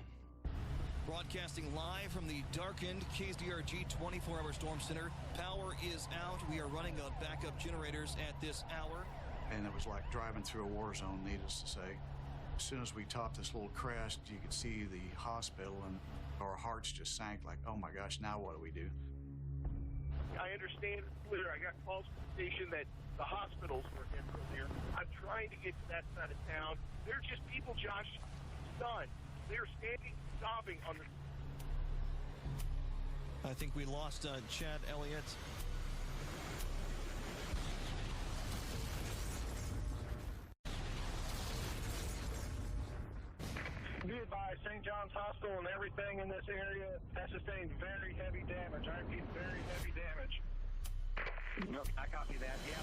S17: Broadcasting live from the darkened KZRG 24-hour storm center. Power is out. We are running on backup generators at this hour.
S18: And it was like driving through a war zone, needless to say. As soon as we topped this little crest, you could see the hospital, and our hearts just sank like, oh my gosh, now what do we do?
S3: I understand clear. I got calls from the station that the hospitals were hit earlier. I'm trying to get to that side of town. They're just people, Josh, stunned. They're standing, sobbing on the...
S17: I think we lost Chad Elliott.
S15: Be advised, St. John's Hospital and everything in this area has sustained very heavy damage. I repeat, very heavy damage. Nope, I copy that, yeah.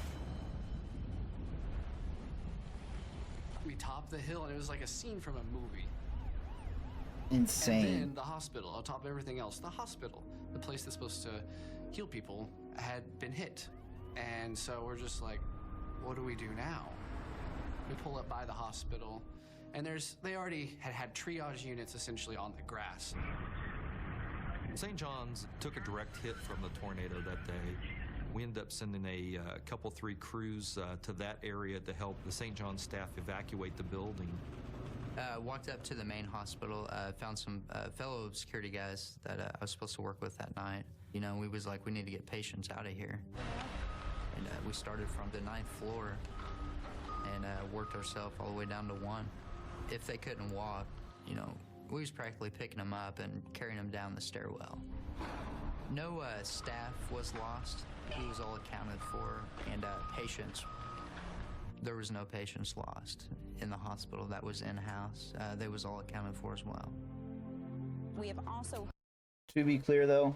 S19: We topped the hill, and it was like a scene from a movie.
S1: Insane.
S19: And then the hospital, on top of everything else, the hospital, the place that's supposed to heal people, had been hit. And so we're just like, what do we do now? We pull up by the hospital, and they already had triage units essentially on the grass.
S11: St. John's took a direct hit from the tornado that day. We ended up sending a couple, 3 crews to that area to help the St. John's staff evacuate the building.
S22: Walked up to the main hospital, found some fellow security guys that I was supposed to work with that night. You know, we was like, we need to get patients out of here. And we started from the 9th floor and worked ourselves all the way down to 1. If they couldn't walk, you know, we was practically picking them up and carrying them down the stairwell. No staff was lost. He was all accounted for, and patients. There was no patients lost in the hospital. That was in-house. They was all accounted for as well.
S23: We have also...
S1: To be clear, though,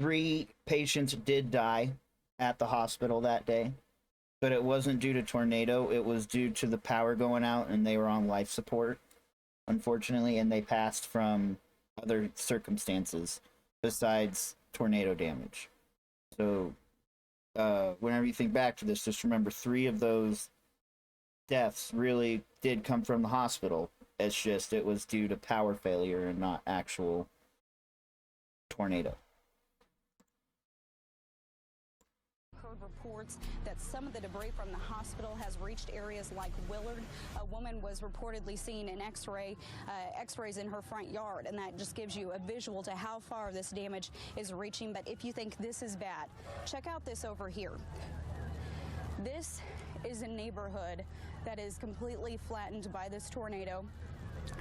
S1: 3 patients did die at the hospital that day, but it wasn't due to tornado. It was due to the power going out, and they were on life support, unfortunately, and they passed from other circumstances besides tornado damage. So whenever you think back to this, just remember 3 of those deaths really did come from the hospital. It's just it was due to power failure and not actual tornado.
S13: Heard reports that some of the debris from the hospital has reached areas like Willard. A woman was reportedly seeing an x-rays in her front yard, and that just gives you a visual to how far this damage is reaching. But if you think this is bad, check out this over here. This is a neighborhood that is completely flattened by this tornado.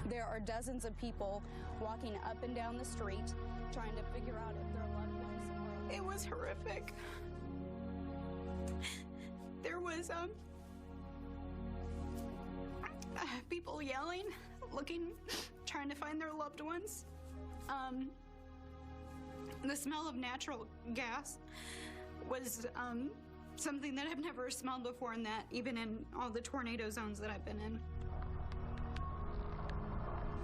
S13: There are dozens of people walking up and down the street trying to figure out if their loved ones. It was horrific. There was people yelling, trying to find their loved ones. The smell of natural gas was something that I've never smelled before, in that even in all the tornado zones that I've been in.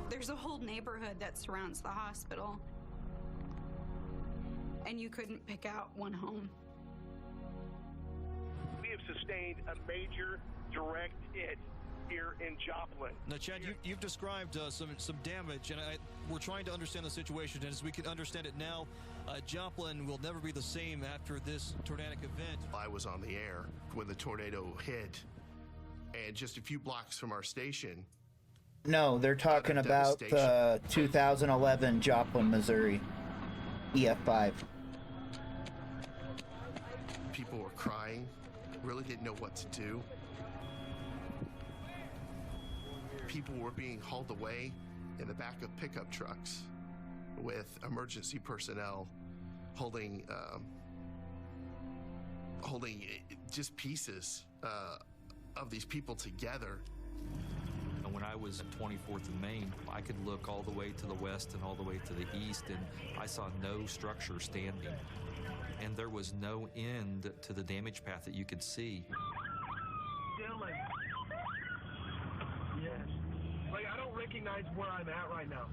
S13: There's a whole neighborhood that surrounds the hospital, and you couldn't pick out one home.
S3: We have sustained a major direct hit here in Joplin.
S17: Now, Chad, you've described some damage, and we're trying to understand the situation. And as we can understand it now, Joplin will never be the same after this tornadic event.
S8: I was on the air when the tornado hit, and just a few blocks from our station.
S1: No, they're talking about the 2011 Joplin, Missouri EF5.
S8: People were crying, really didn't know what to do. People were being hauled away in the back of pickup trucks with emergency personnel holding just pieces of these people together.
S11: And when I was at 24th and Main, I could look all the way to the west and all the way to the east, and I saw no structure standing. And there was no end to the damage path that you could see.
S4: Dylan. Yes. Like, I don't recognize where I'm at right now.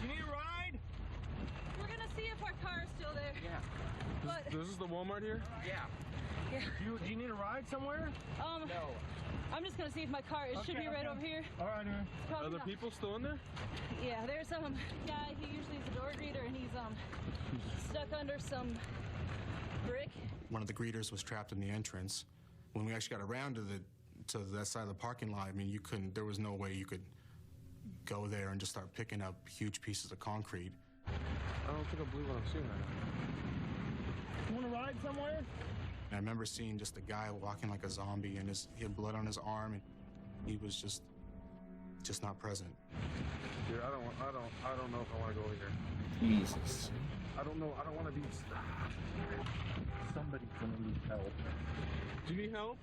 S4: You need a ride?
S12: We're gonna see if our car is still there.
S4: Yeah.
S12: But
S9: This is the Walmart here?
S4: Yeah.
S12: yeah.
S4: Do you need a ride somewhere?
S12: No. I'm just gonna see if my car. It should be right over here.
S4: All right, man.
S9: Are there people still in there?
S12: Yeah, there's some guy. He usually is a door greeter, and he's stuck under some brick.
S14: One of the greeters was trapped in the entrance. When we actually got around to that side of the parking lot, I mean, there was no way you could go there and just start picking up huge pieces of concrete.
S9: I don't think I believe what I'm seeing right now.
S4: You want to ride somewhere?
S14: And I remember seeing just a guy walking like a zombie, and he had blood on his arm, and he was just not present.
S9: Dude, I don't know if I want to go over here.
S1: Jesus.
S9: I don't know. I don't want to be. Somebody's gonna need help. Do you need help?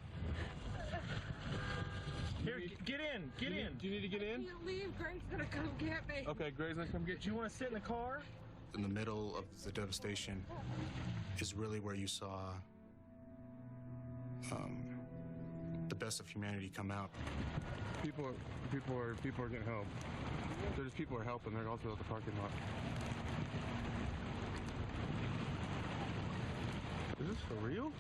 S4: Here, get in. Get in.
S9: Do you need to get in?
S12: You leave. Greg's gonna come get me.
S9: Okay, Gray's gonna come get
S4: Do
S9: you.
S4: you want to sit in the car?
S14: In the middle of the devastation is really where you saw the best of humanity come out.
S9: People are getting help. There's people are helping. They're all throughout the parking lot. Is this for real?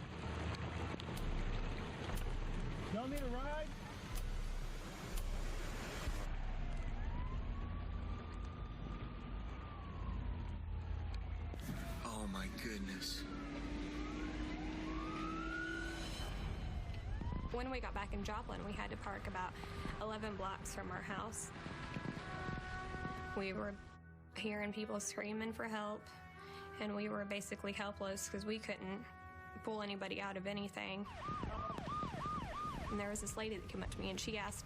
S4: Y'all need a ride?
S2: Oh my goodness.
S7: When we got back in Joplin, we had to park about 11 blocks from our house. We were hearing people screaming for help, and we were basically helpless because we couldn't pull anybody out of anything. And there was this lady that came up to me, and she asked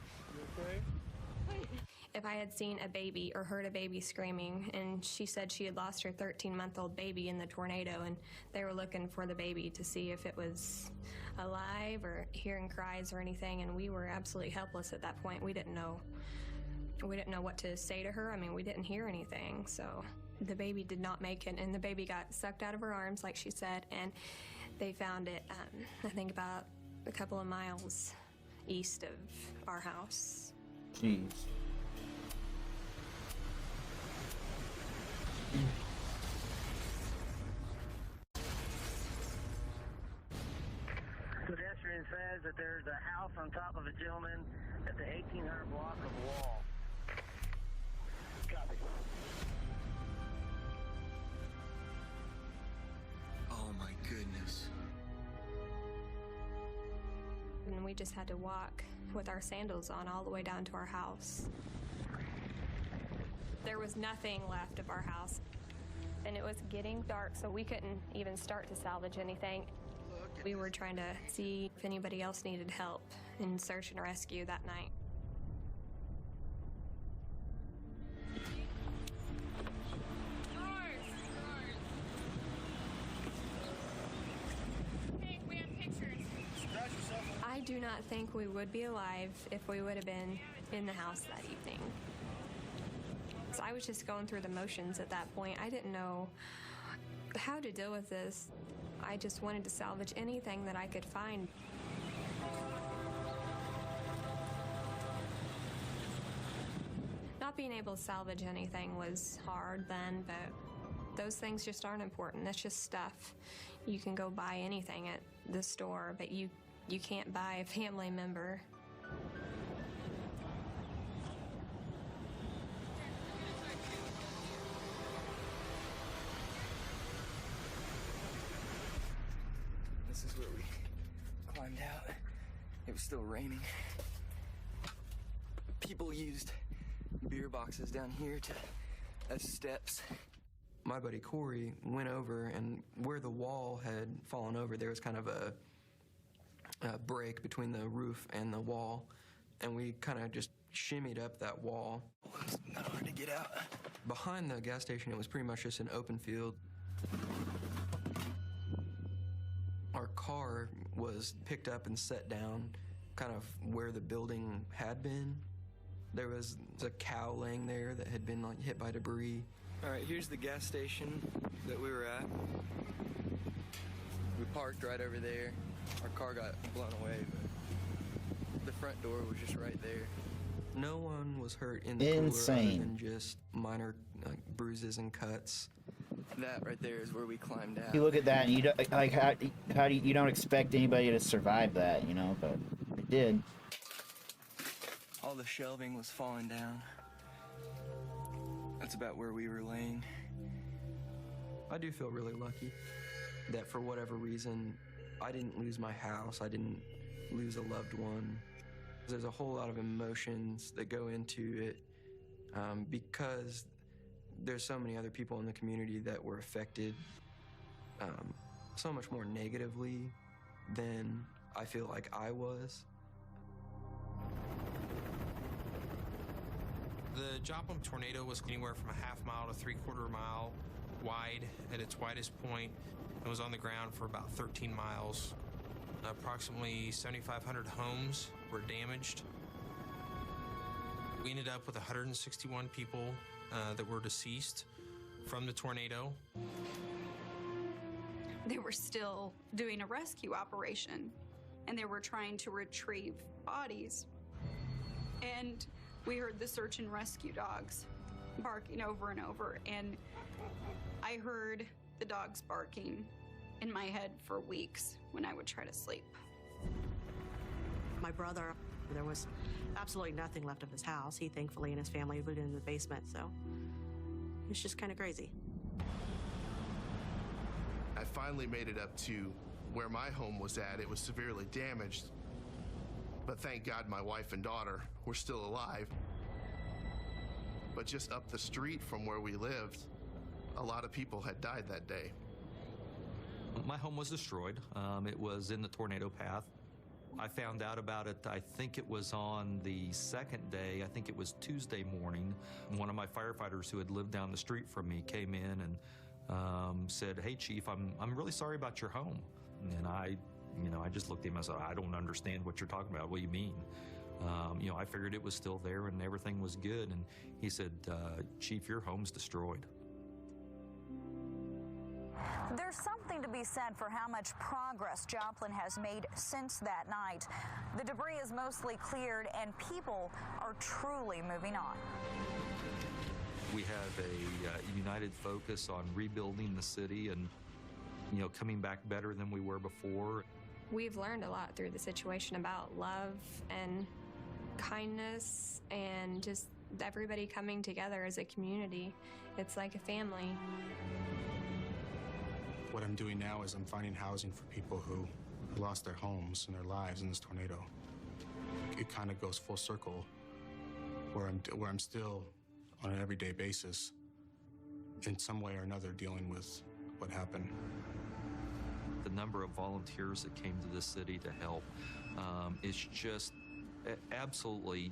S7: if I had seen a baby or heard a baby screaming, and she said she had lost her 13-month-old baby in the tornado, and they were looking for the baby to see if it was alive or hearing cries or anything, and we were absolutely helpless at that point. We didn't know what to say to her. I mean, we didn't hear anything, so the baby did not make it, and the baby got sucked out of her arms, like she said, and they found it, I think about a couple of miles east of our house.
S1: Jeez.
S15: Pedestrian Siren says that there's a house on top of a gentleman at the 1800 block of Wall. Copy.
S2: Oh my goodness.
S7: And we just had to walk with our sandals on all the way down to our house. There was nothing left of our house, and it was getting dark, so we couldn't even start to salvage anything. We were trying to see if anybody else needed help in search and rescue that night.
S12: Hey, we have pictures.
S7: I do not think we would be alive if we would have been in the house that evening. So I was just going through the motions at that point. I didn't know how to deal with this. I just wanted to salvage anything that I could find. Not being able to salvage anything was hard then, but those things just aren't important. That's just stuff. You can go buy anything at the store, but you can't buy a family member.
S6: This is where we climbed out. It was still raining. People used beer boxes down here as steps. My buddy Corey went over, and where the wall had fallen over, there was kind of a break between the roof and the wall, and we kind of just shimmied up that wall. It's not hard to get out. Behind the gas station, it was pretty much just an open field. Our car was picked up and set down kind of where the building had been. There was a cow laying there that had been hit by debris. All right, here's the gas station that we were at. We parked right over there. Our car got blown away, but the front door was just right there. No one was hurt in the cooler other than just minor bruises and cuts. That right there is where we climbed out.
S1: You look at that, and you don't, like how do you don't expect anybody to survive that, you know? But they did.
S6: All the shelving was falling down. That's about where we were laying. I do feel really lucky that for whatever reason, I didn't lose my house. I didn't lose a loved one. There's a whole lot of emotions that go into it because there's so many other people in the community that were affected so much more negatively than I feel like I was.
S10: The Joplin tornado was anywhere from a half mile to 3/4 mile wide at its widest point. It was on the ground for about 13 miles. Approximately 7,500 homes were damaged. We ended up with 161 people that were deceased from the tornado.
S16: They were still doing a rescue operation, and they were trying to retrieve bodies. And we heard the search and rescue dogs barking over and over, and I heard the dogs barking in my head for weeks when I would try to sleep.
S20: My brother, there was absolutely nothing left of his house. He thankfully and his family lived in the basement, so it's just kind of crazy.
S8: I finally made it up to where my home was at. It was severely damaged, but thank God my wife and daughter were still alive. But just up the street from where we lived, a lot of people had died that day.
S11: My home was destroyed. It was in the tornado path. I found out about it, I think it was on the second day, I think it was Tuesday morning. One of my firefighters who had lived down the street from me came in and said, "Hey Chief, I'm really sorry about your home." And I just looked at him and said, "I don't understand what you're talking about. What do you mean?" I figured it was still there and everything was good. And he said, "Chief, your home's destroyed."
S24: There's something to be said for how much progress Joplin has made since that night. The debris is mostly cleared and people are truly moving on.
S11: We have a united focus on rebuilding the city and, coming back better than we were before.
S7: We've learned a lot through the situation about love and kindness and just everybody coming together as a community. It's like a family.
S14: What I'm doing now is I'm finding housing for people who lost their homes and their lives in this tornado. It kind of goes full circle where I'm still on an everyday basis in some way or another dealing with what happened.
S11: The number of volunteers that came to this city to help is just absolutely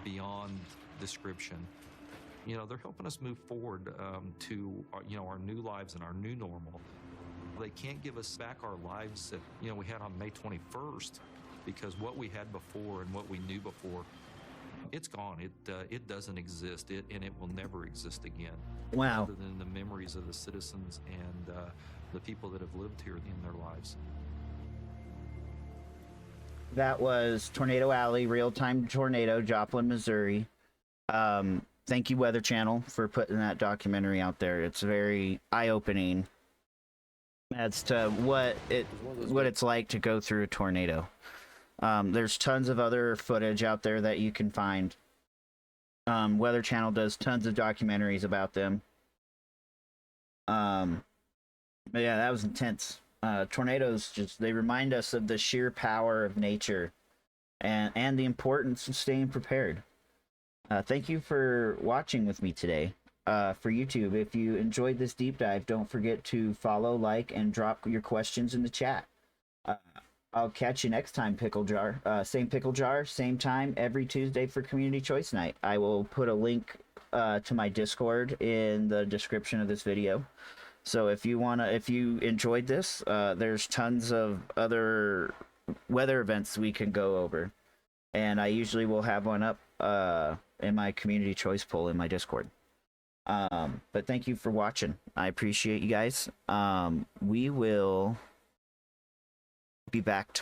S11: beyond description. You know, they're helping us move forward to our new lives and our new normal. They can't give us back our lives that we had on May 21st, because what we had before and what we knew before, it's gone. It doesn't exist, and it will never exist again.
S1: Wow.
S11: Other than the memories of the citizens and the people that have lived here in their lives.
S1: That was Tornado Alley, real-time tornado, Joplin, Missouri. Thank you, Weather Channel, for putting that documentary out there. It's very eye-opening as to what it's like to go through a tornado. There's tons of other footage out there that you can find. Weather Channel does tons of documentaries about them. But yeah, that was intense. Tornadoes they remind us of the sheer power of nature and the importance of staying prepared. Thank you for watching with me today. For YouTube, if you enjoyed this deep dive, don't forget to follow, like, and drop your questions in the chat. I'll catch you next time, Pickle Jar. Same Pickle Jar, same time, every Tuesday for Community Choice Night. I will put a link to my Discord in the description of this video. So if you enjoyed this, there's tons of other weather events we can go over. And I usually will have one up in my Community Choice poll in my Discord. But thank you for watching. I appreciate you guys. We will be back tomorrow.